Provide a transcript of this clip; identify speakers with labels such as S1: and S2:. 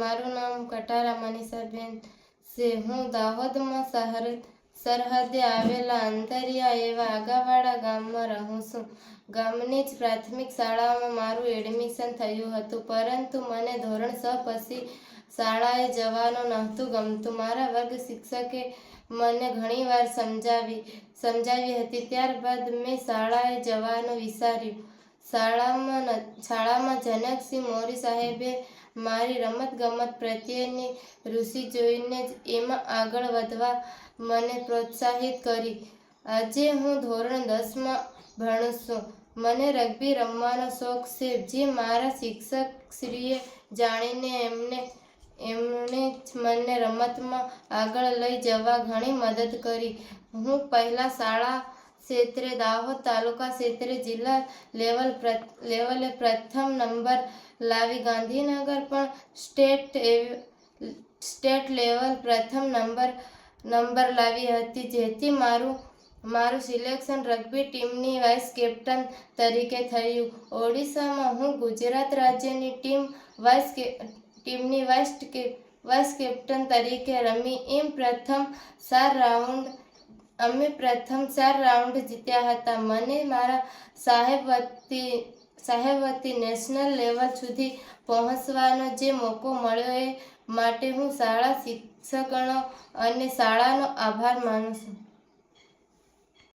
S1: મારું નામ કટારા મનીષાબેન છે. હું દાહોદમાં સરહદે આવેલા અંતરિયા એવા આગાવાડા ગામમાં રહું છું. ગામની જ પ્રાથમિક શાળામાં મારું એડમિશન થયું હતું, પરંતુ મને ધોરણ 6 પછી શાળાએ જવાનું નહોતું ગમતું. મારા વર્ગ શિક્ષકે મને ઘણીવાર સમજાવી હતી. ત્યારબાદ મેં શાળાએ જવાનું વિચાર્યું. શાળામાં જનકસિંહ મોરી સાહેબે મારી રમતગમત પ્રત્યેની રુચિ જોઈને જ એમાં આગળ વધવા મને પ્રોત્સાહિત કરી. આજે હું ધોરણ 10માં ભણું છું. મને રગ્બી રમવાનો શોખ છે, જે મારા શિક્ષકશ્રીએ જાણીને એમણે જ મને રમતમાં આગળ લઈ જવા ઘણી મદદ કરી. હું પહેલા શાળા ક્ષેત્રે દાહોદ, તાલુકા ક્ષેત્રે જિલ્લા લેવલે પ્રથમ નંબર લાવી, ગાંધીનગર પણ સ્ટેટ લેવલ પ્રથમ નંબર લાવી હતી, જેથી મારું સિલેક્શન રગ્બી ટીમની વાઇસ કેપ્ટન તરીકે થયું. ઓડિશામાં હું ગુજરાત રાજ્યની ટીમની વાઇસ કેપ્ટન તરીકે રમી. અમે પ્રથમ 4 રાઉન્ડ જીત્યા હતા. મને મારા સાહેબ વતી નેશનલ લેવલ સુધી પહોંચવાનો જે મોકો મળ્યો એ માટે હું શાળા શિક્ષકગણો અને શાળાનો આભાર માનું છું.